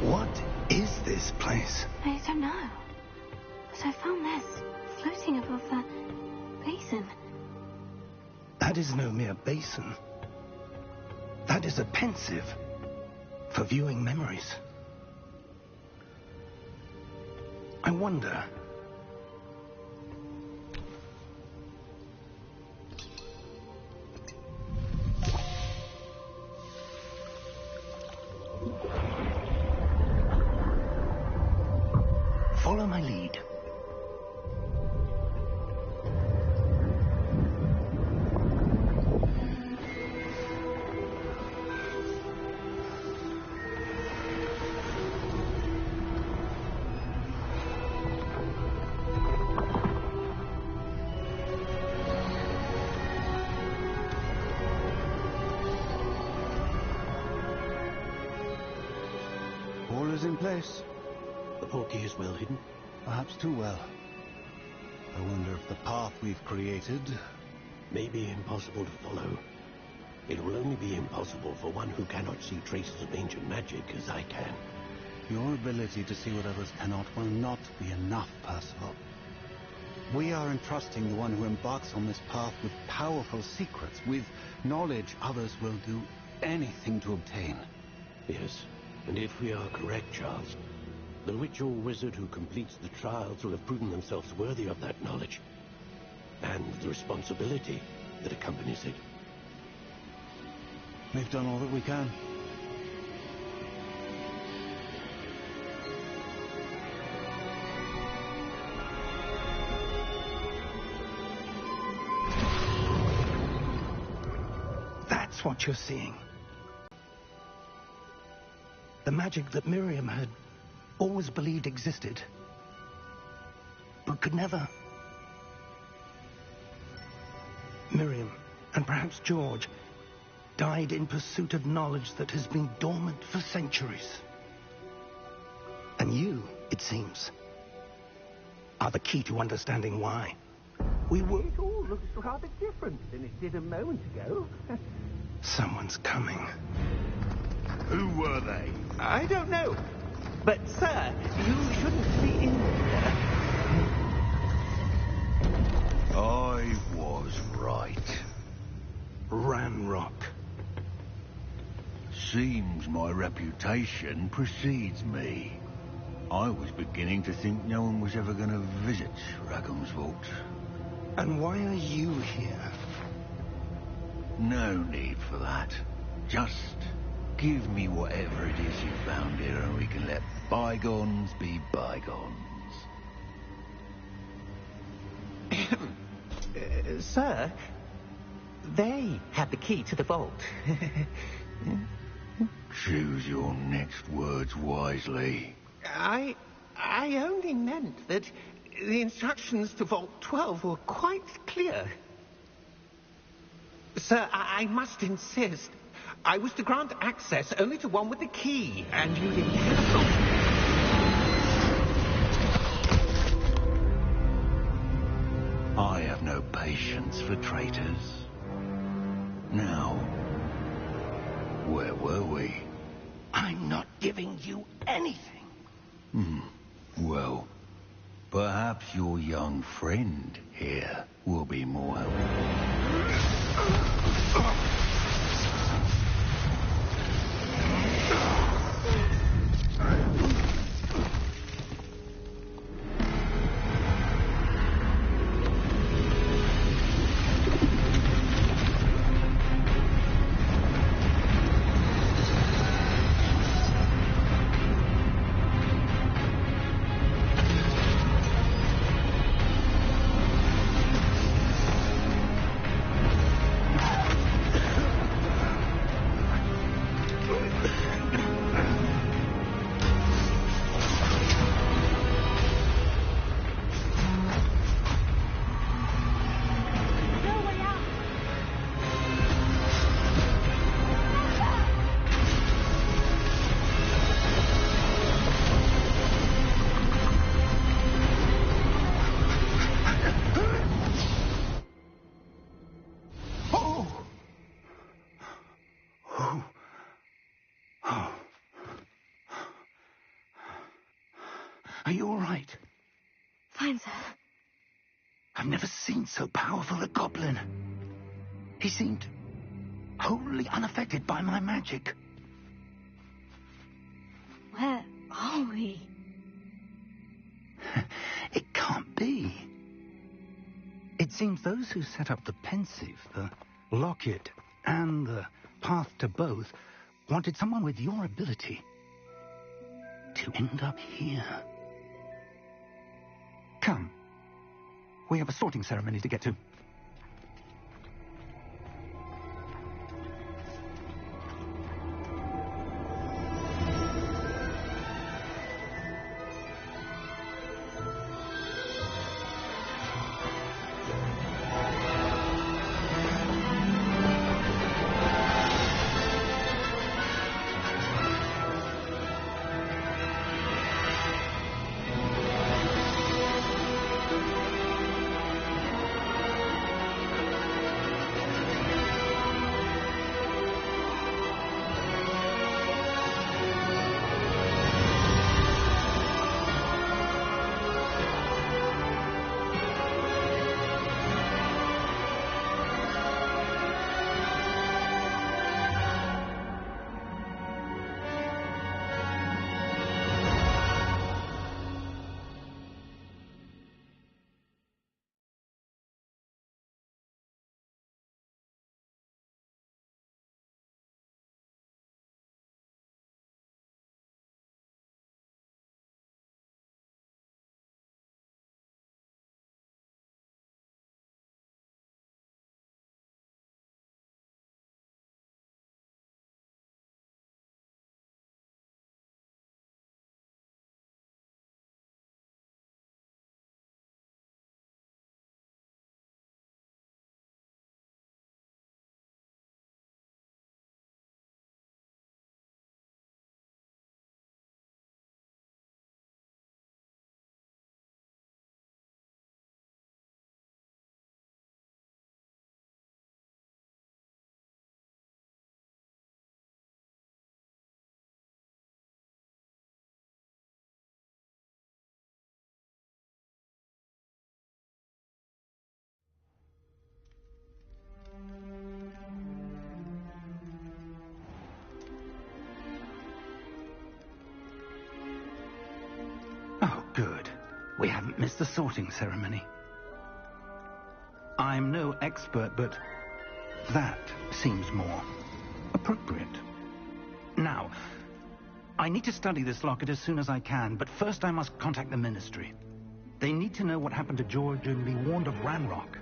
What is this place? I don't know. But I found this floating above the basin. That is no mere basin. That is a pensive for viewing memories. I wonder... Follow my lead. All is in place. The portkey is well hidden. Perhaps too well. I wonder if the path we've created... may be impossible to follow. It will only be impossible for one who cannot see traces of ancient magic as I can. Your ability to see what others cannot will not be enough, Percival. We are entrusting the one who embarks on this path with powerful secrets, with knowledge others will do anything to obtain. Yes, and if we are correct, Charles, the witch or wizard who completes the trials will have proven themselves worthy of that knowledge, and the responsibility that accompanies it. We've done all that we can. That's what you're seeing. The magic that Miriam had always believed existed, but could never. Miriam, and perhaps George, died in pursuit of knowledge that has been dormant for centuries. And you, it seems, are the key to understanding why. It all looks rather different than it did a moment ago. Someone's coming. Who were they? I don't know. But, sir, you shouldn't be in here. I was right. Ranrock. Seems my reputation precedes me. I was beginning to think no one was ever going to visit Rackham's vault. And why are you here? No need for that. Just give me whatever it is you found here and we can let bygones be bygones. Sir, they had the key to the vault. Choose your next words wisely. I only meant that the instructions to Vault 12 were quite clear. Sir, I must insist. I was to grant access only to one with the key, and you didn't have I have no patience for traitors. Now, where were we? I'm not giving you anything. Well, perhaps your young friend here will be more helpful. Are you all right? Fine, sir. I've never seen so powerful a goblin. He seemed wholly unaffected by my magic. Where are we? It can't be. It seems those who set up the pensive, the locket, and the path to both wanted someone with your ability to end up here. Come. We have a sorting ceremony to get to. Oh, good. We haven't missed the sorting ceremony. I'm no expert, but that seems more appropriate. Now, I need to study this locket as soon as I can, but first I must contact the Ministry. They need to know what happened to George and be warned of Ranrock.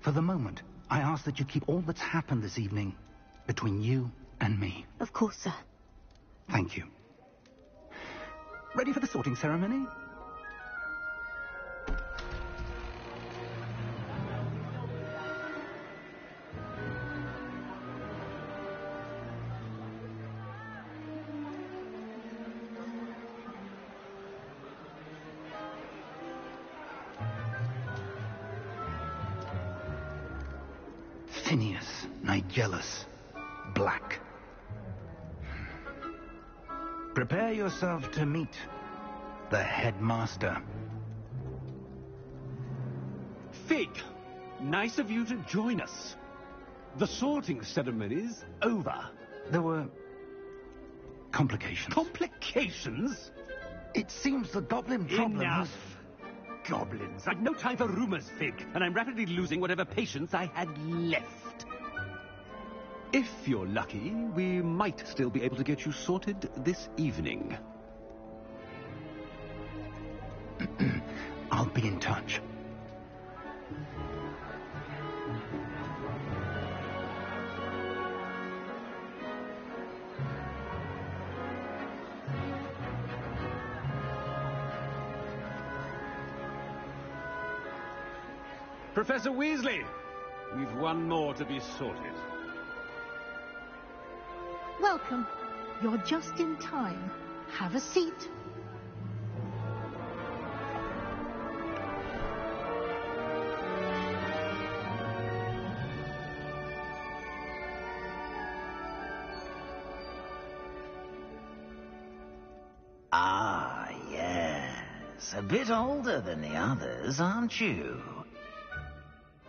For the moment, I ask that you keep all that's happened this evening between you and me. Of course, sir. Thank you. Ready for the sorting ceremony? Phineas, Nigellus, Black. Prepare yourself to meet the headmaster. Fig, nice of you to join us. The sorting ceremony's over. There were complications. Complications? It seems the goblin problem Enough. has... Goblins. I've no time for rumors, Fig, and I'm rapidly losing whatever patience I had left. If you're lucky, we might still be able to get you sorted this evening. I'll be in touch. Professor Weasley, we've one more to be sorted. Welcome. You're just in time. Have a seat. Ah, yes. a bit older than the others, aren't you?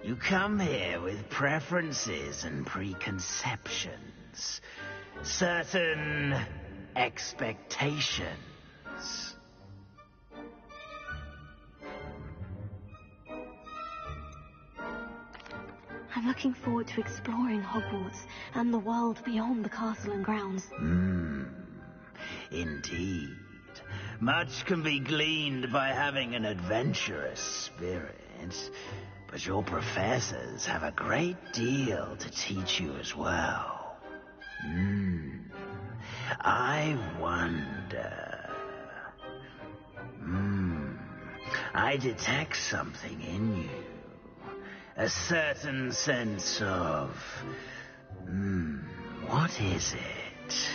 You come here with preferences and preconceptions. Certain expectations. I'm looking forward to exploring Hogwarts and the world beyond the castle and grounds. Indeed. Much can be gleaned by having an adventurous spirit, but your professors have a great deal to teach you as well. I wonder... I detect something in you. A certain sense of... what is it?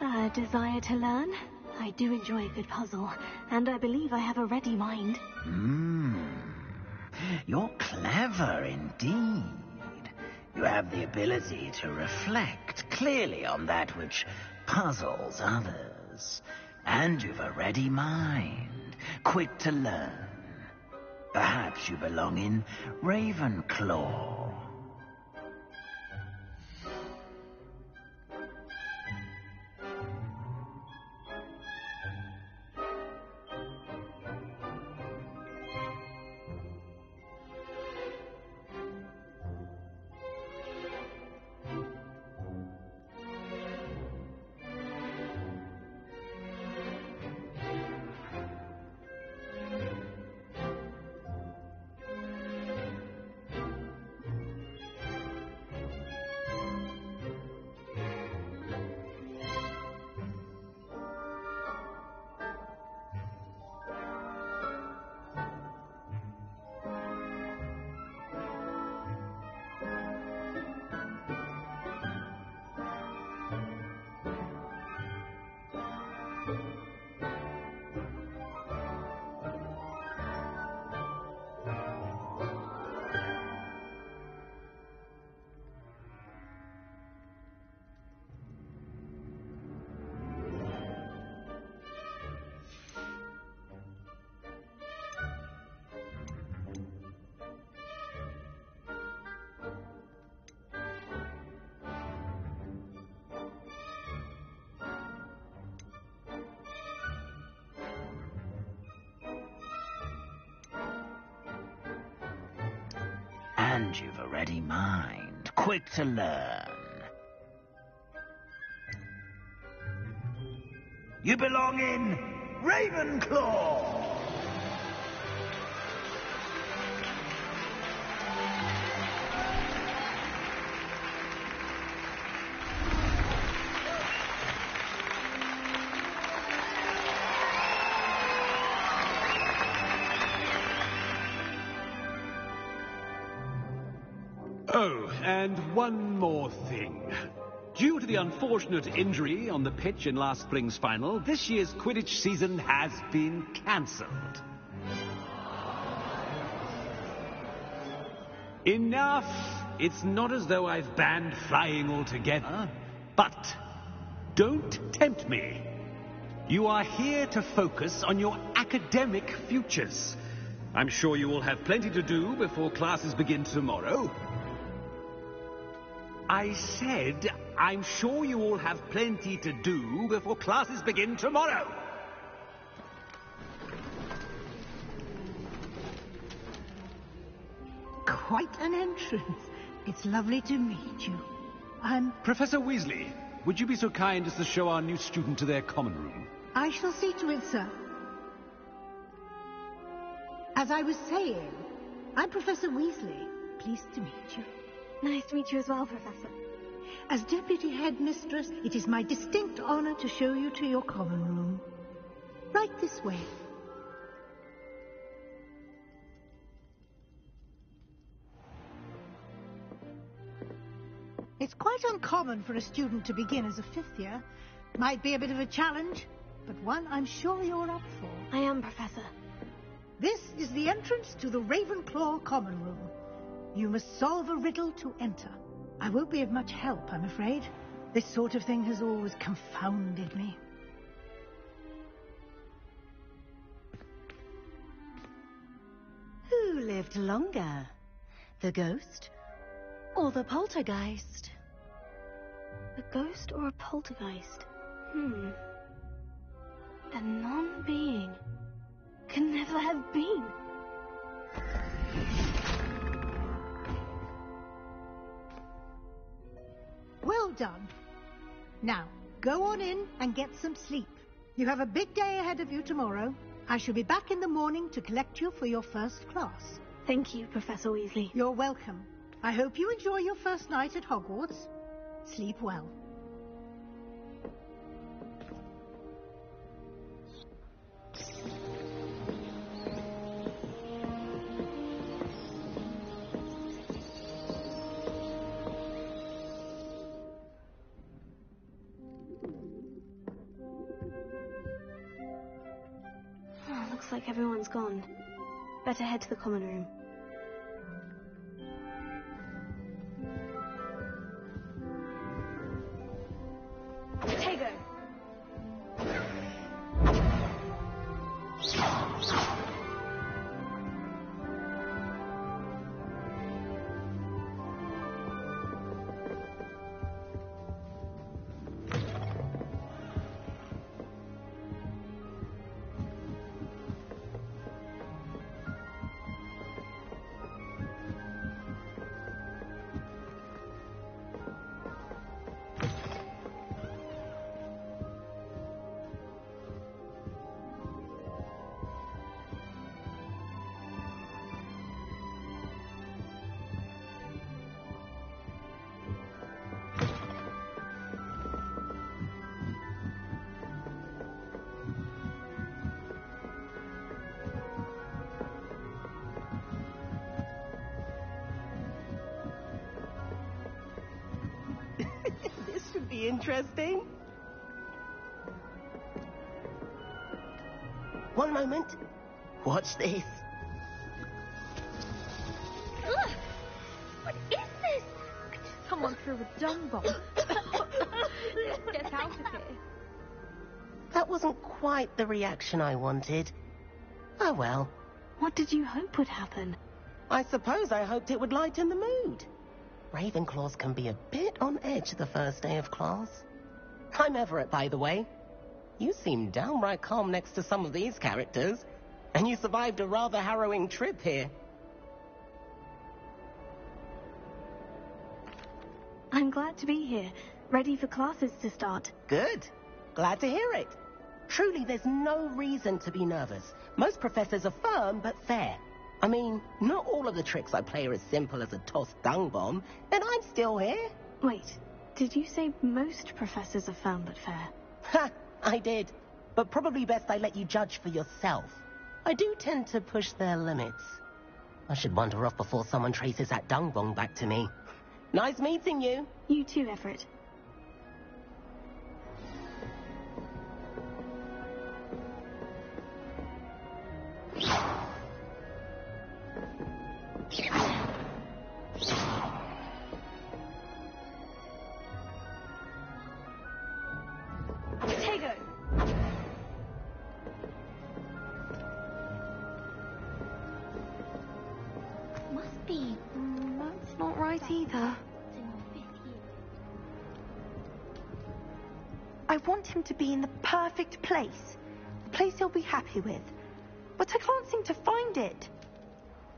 A desire to learn? I do enjoy a good puzzle, and I believe I have a ready mind. You're clever indeed. You have the ability to reflect clearly on that which puzzles others. And you've a ready mind, quick to learn. Perhaps you belong in Ravenclaw. And you've a ready mind, quick to learn. You belong in Ravenclaw! Oh, and one more thing. Due to the unfortunate injury on the pitch in last spring's final, this year's Quidditch season has been cancelled. Enough! It's not as though I've banned flying altogether, but don't tempt me. You are here to focus on your academic futures. I'm sure you will have plenty to do before classes begin tomorrow. I said, I'm sure you all have plenty to do before classes begin tomorrow. quite an entrance. It's lovely to meet you. I'm... Professor Weasley, would you be so kind as to show our new student to their common room? I shall see to it, sir. As I was saying, I'm Professor Weasley. Pleased to meet you. Nice to meet you as well, Professor. As Deputy Headmistress, it is my distinct honor to show you to your common room. Right this way. It's quite uncommon for a student to begin as a fifth year. Might be a bit of a challenge, but one I'm sure you're up for. I am, Professor. This is the entrance to the Ravenclaw common room. You must solve a riddle to enter. I won't be of much help, I'm afraid. This sort of thing has always confounded me. Who lived longer? The ghost or the poltergeist? A ghost or a poltergeist? A non-being can never have been. Well done. Now, go on in and get some sleep. You have a big day ahead of you tomorrow. I shall be back in the morning to collect you for your first class. Thank you, Professor Weasley. You're welcome. I hope you enjoy your first night at Hogwarts. Sleep well. Looks like everyone's gone. Better head to the common room. Tego! This should be interesting. One moment. Watch this. Ugh! What is this? Someone threw a dung bomb. Get out of here. That wasn't quite the reaction I wanted. Oh well. What did you hope would happen? I suppose I hoped it would lighten the mood. Ravenclaws can be a bit on edge the first day of class. I'm Everett, by the way. You seem downright calm next to some of these characters, and you survived a rather harrowing trip here. I'm glad to be here, ready for classes to start. Good. Glad to hear it. Truly, there's no reason to be nervous. Most professors are firm but fair. I mean, not all of the tricks I play are as simple as a tossed dung bomb, and I'm still here. Wait, did you say most professors are firm but fair? Ha! I did. But probably best I let you judge for yourself. I do tend to push their limits. I should wander off before someone traces that dung bomb back to me. Nice meeting you. You too, Everett. Tego! Must be. That's not right either. I want him to be in the perfect place. A place he'll be happy with. But I can't seem to find it.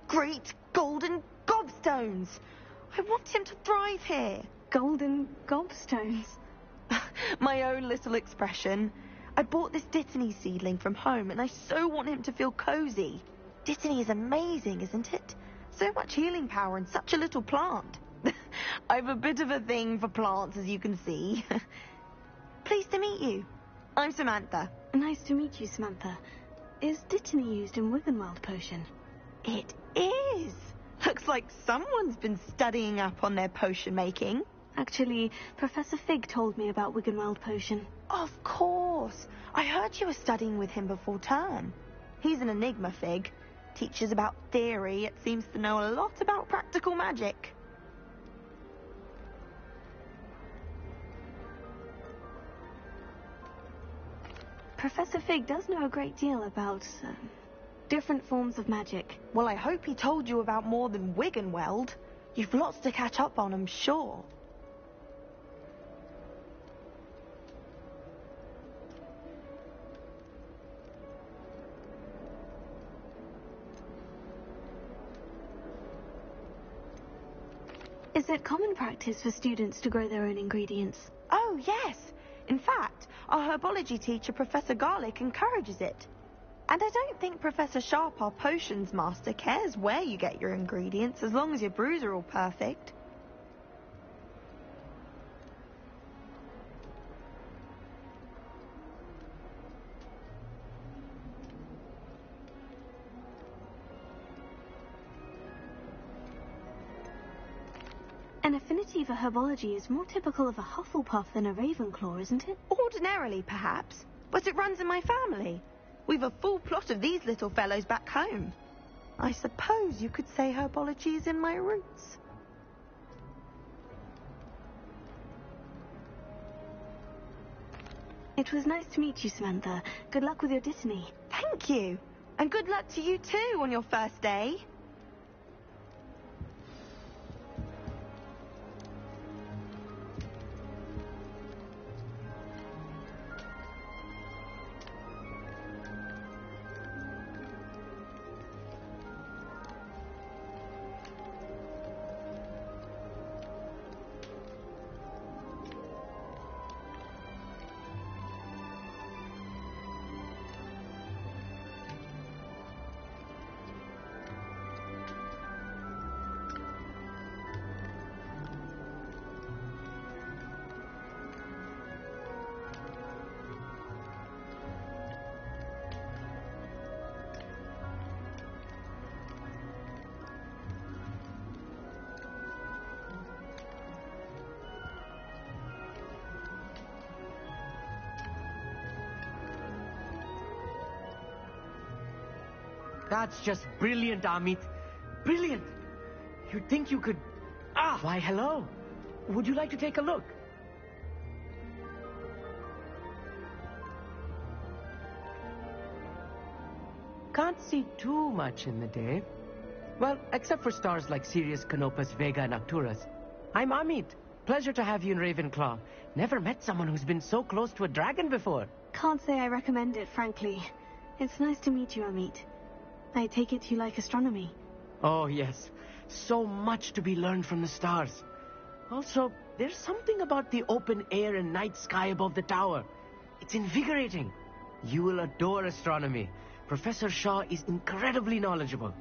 Great golden gobstones. I want him to thrive here. Golden gobstones. My own little expression. I bought this Dittany seedling from home, and I so want him to feel cozy. Dittany is amazing, isn't it? So much healing power in such a little plant. I've a bit of a thing for plants, as you can see. Pleased to meet you. I'm Samantha. Nice to meet you, Samantha. Is Dittany used in Wiggenweld potion? It is. Looks like someone's been studying up on their potion making. Actually, Professor Fig told me about Wiggenweld potion. Of course. I heard you were studying with him before term. He's an enigma, Fig. Teaches about theory, yet seems to know a lot about practical magic. Professor Fig does know a great deal about different forms of magic. Well, I hope he told you about more than Wiggenweld. You've lots to catch up on, I'm sure. Is it common practice for students to grow their own ingredients? Oh, yes. In fact, our herbology teacher, Professor Garlick, encourages it. And I don't think Professor Sharp, our potions master, cares where you get your ingredients, as long as your brews are all perfect. An affinity for herbology is more typical of a Hufflepuff than a Ravenclaw, isn't it? Ordinarily, perhaps, but it runs in my family. We've a full plot of these little fellows back home. I suppose you could say herbology is in my roots. It was nice to meet you, Samantha. Good luck with your Dittany. Thank you. And good luck to you too on your first day. That's just brilliant, Amit. Brilliant! You'd think you could... Ah! Why, hello. Would you like to take a look? Can't see too much in the day. Well, except for stars like Sirius, Canopus, Vega, and Arcturus. I'm Amit. Pleasure to have you in Ravenclaw. Never met someone who's been so close to a dragon before. Can't say I recommend it, frankly. It's nice to meet you, Amit. I take it you like astronomy. Oh, yes. So much to be learned from the stars. Also, there's something about the open air and night sky above the tower. It's invigorating. You will adore astronomy. Professor Shaw is incredibly knowledgeable.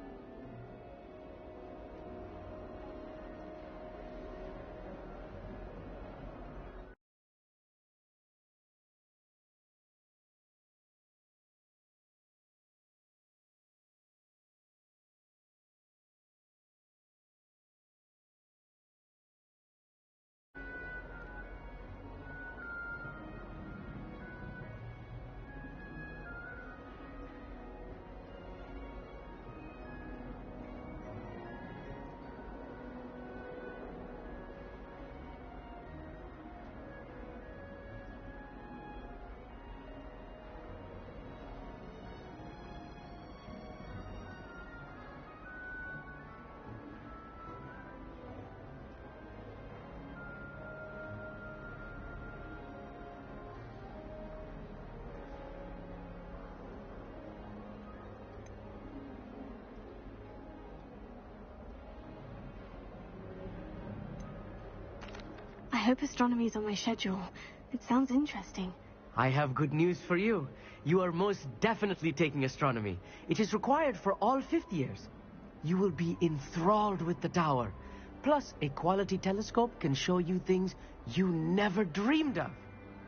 hope astronomy's on my schedule. It sounds interesting. I have good news for you. You are most definitely taking astronomy. It is required for all 5th years. You will be enthralled with the tower. Plus, a quality telescope can show you things you never dreamed of.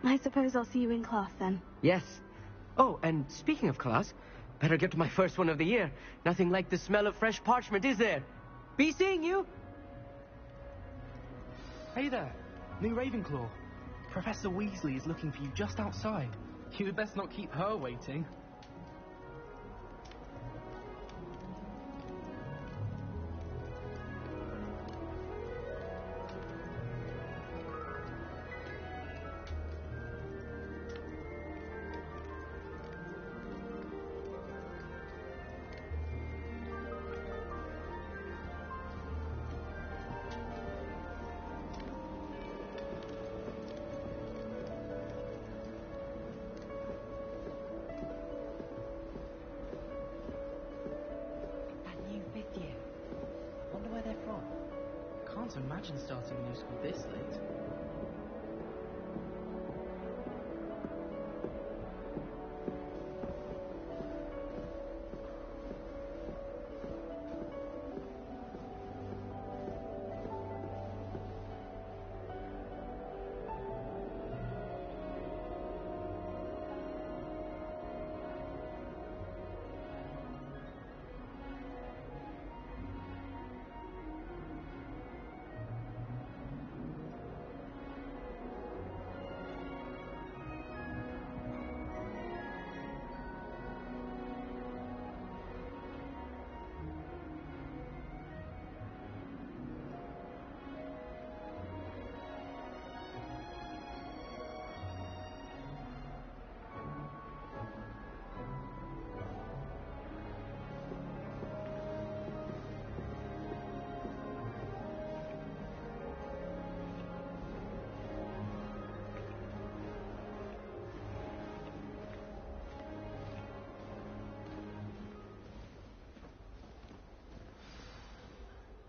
I suppose I'll see you in class then. Yes. Oh, and speaking of class, better get to my first one of the year. Nothing like the smell of fresh parchment, is there? Be seeing you! Hey there, new Ravenclaw. Professor Weasley is looking for you just outside. You had best not keep her waiting. Can't imagine starting a new school this late.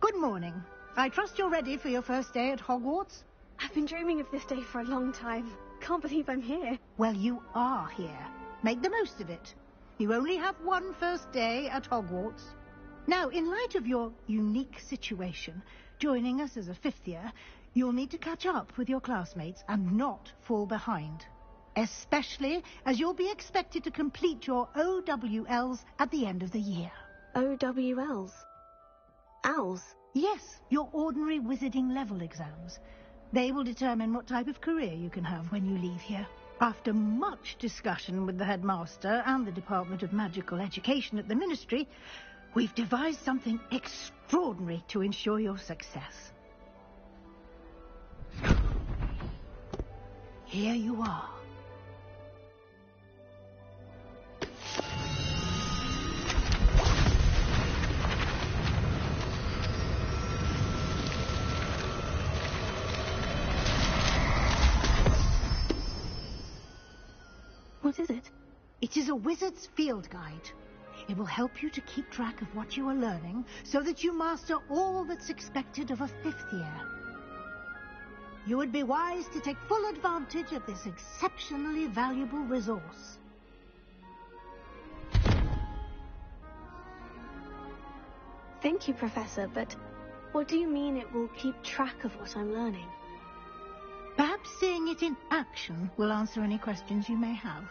Good morning. I trust you're ready for your first day at Hogwarts? I've been dreaming of this day for a long time. Can't believe I'm here. Well, you are here. Make the most of it. You only have one first day at Hogwarts. Now, in light of your unique situation, joining us as a 5th year, you'll need to catch up with your classmates and not fall behind. Especially as you'll be expected to complete your OWLs at the end of the year. OWLs? Owls? Yes, your ordinary wizarding level exams. They will determine what type of career you can have when you leave here. After much discussion with the headmaster and the Department of Magical Education at the Ministry, we've devised something extraordinary to ensure your success. Here you are. What is it? It is a wizard's field guide. It will help you to keep track of what you are learning so that you master all that's expected of a 5th year. You would be wise to take full advantage of this exceptionally valuable resource. Thank you, Professor, but what do you mean it will keep track of what I'm learning? Perhaps seeing it in action will answer any questions you may have.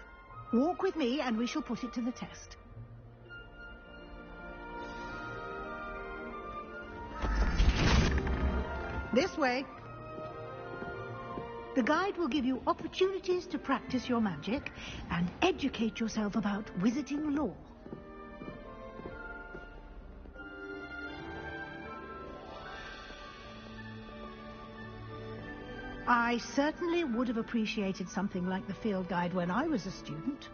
Walk with me and we shall put it to the test. This way. The guide will give you opportunities to practice your magic and educate yourself about wizarding lore. I certainly would have appreciated something like the field guide when I was a student.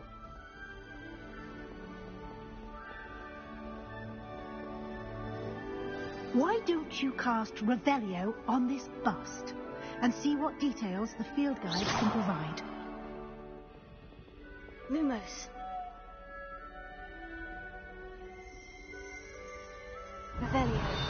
Why don't you cast Revelio on this bust and see what details the field guide can provide? Lumos. Revelio.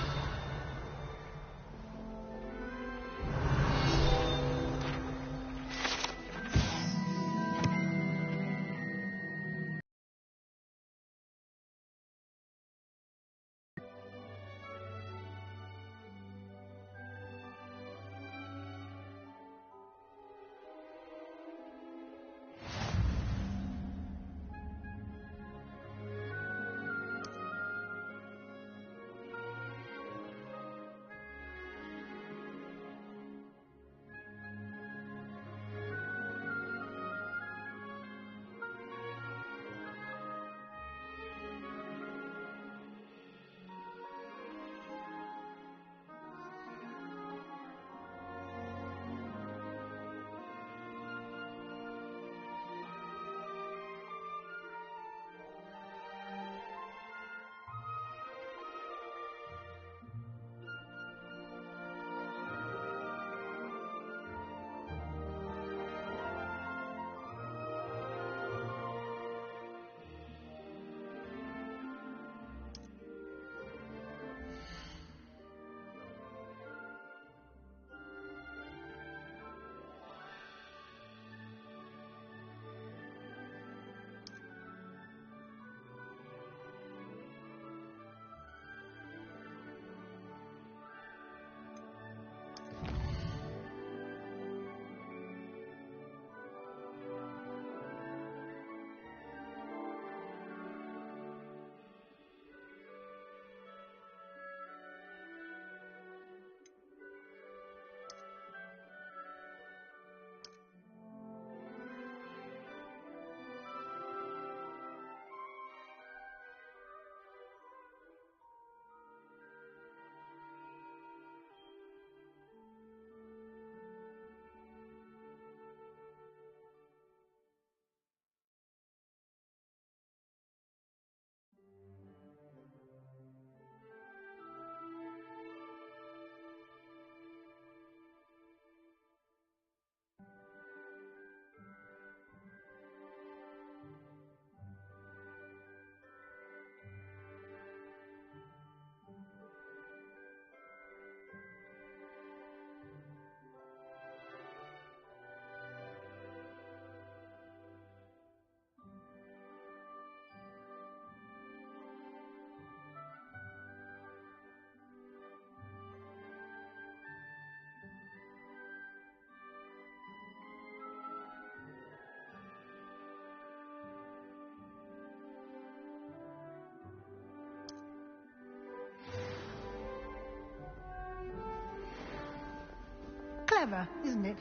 Clever, isn't it?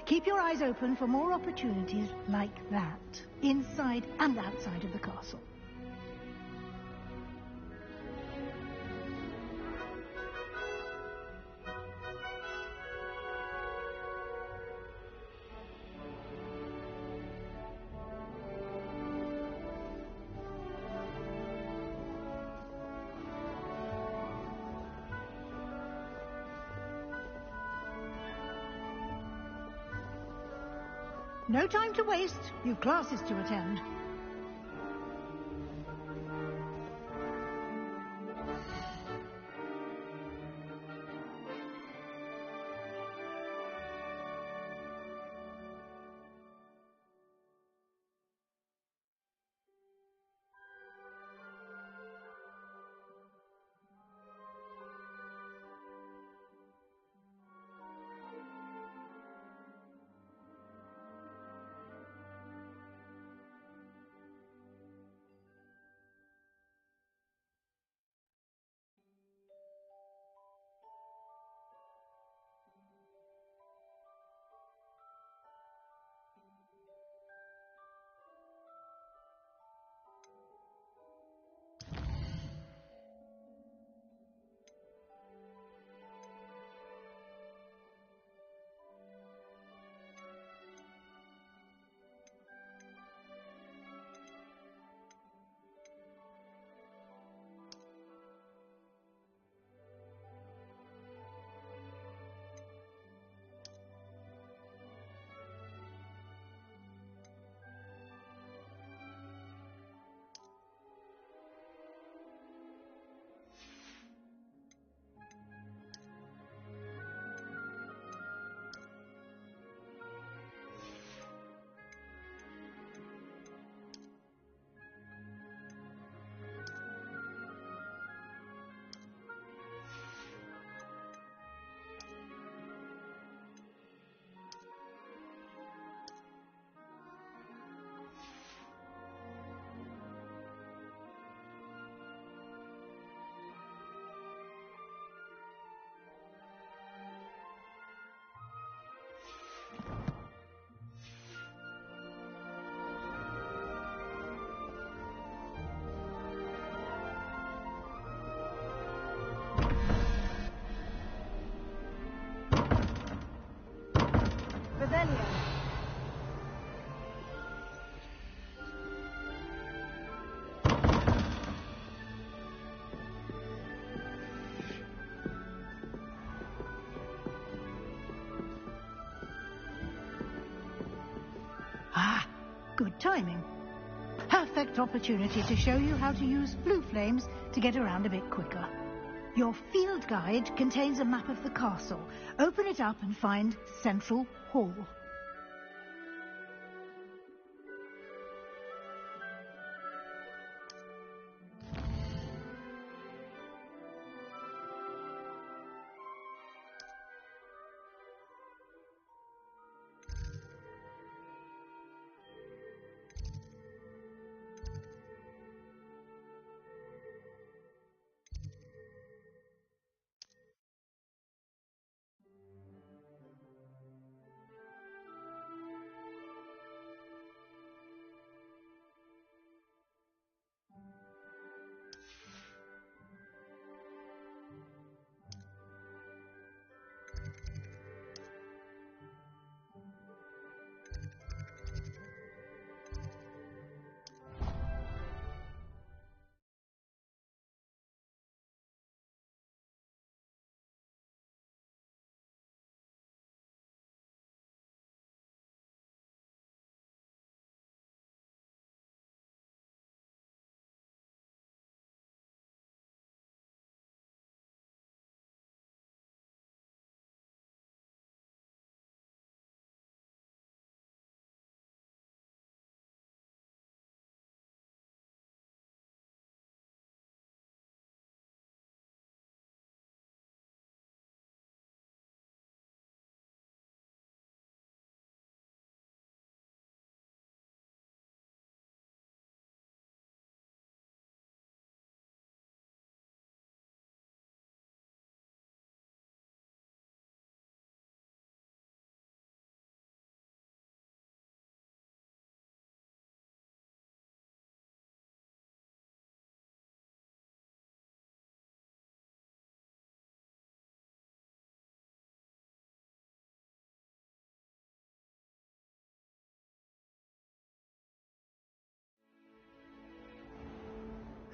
Keep your eyes open for more opportunities like that, inside and outside of the castle. No time to waste. You've classes to attend. Good timing. Perfect opportunity to show you how to use blue flames to get around a bit quicker. Your field guide contains a map of the castle. Open it up and find Central Hall.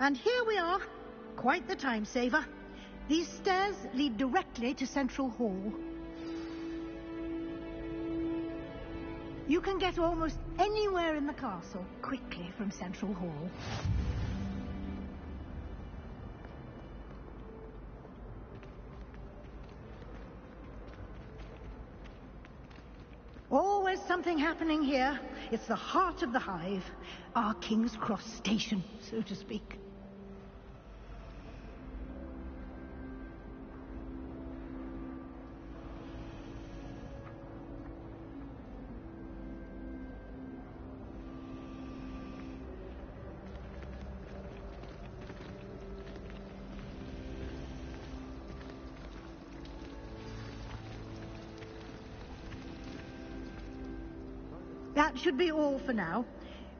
And here we are. Quite the time saver. These stairs lead directly to Central Hall. You can get almost anywhere in the castle quickly from Central Hall. Always something happening here. It's the heart of the hive. Our King's Cross station, so to speak. That should be all for now.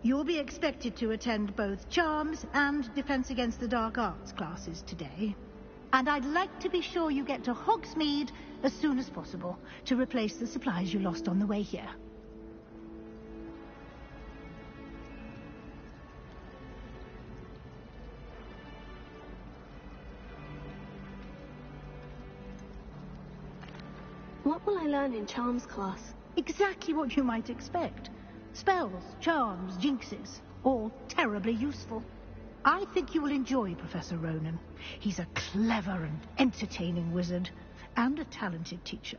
You'll be expected to attend both Charms and Defense Against the Dark Arts classes today. And I'd like to be sure you get to Hogsmeade as soon as possible to replace the supplies you lost on the way here. What will I learn in Charms class? Exactly what you might expect. Spells, charms, jinxes, all terribly useful. I think you will enjoy Professor Ronan. He's a clever and entertaining wizard, and a talented teacher.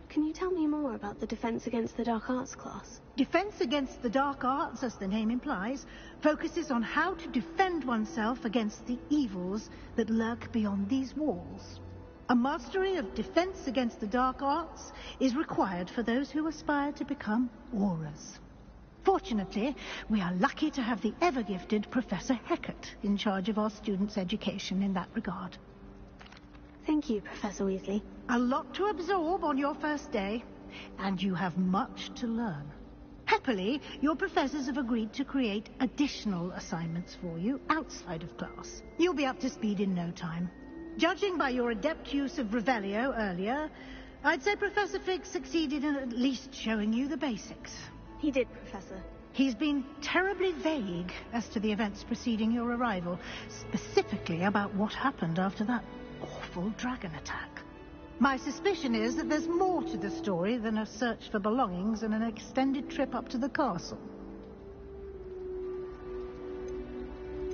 Can you tell me more about the Defense Against the Dark Arts class? Defense Against the Dark Arts, as the name implies, focuses on how to defend oneself against the evils that lurk beyond these walls. A mastery of Defense Against the Dark Arts is required for those who aspire to become Aurors. Fortunately, we are lucky to have the ever-gifted Professor Hecat in charge of our students' education in that regard. Thank you, Professor Weasley. A lot to absorb on your first day, and you have much to learn. Happily, your professors have agreed to create additional assignments for you outside of class. You'll be up to speed in no time. Judging by your adept use of Revelio earlier, I'd say Professor Fig succeeded in at least showing you the basics. He did, Professor. He's been terribly vague as to the events preceding your arrival, specifically about what happened after that awful dragon attack. My suspicion is that there's more to the story than a search for belongings and an extended trip up to the castle.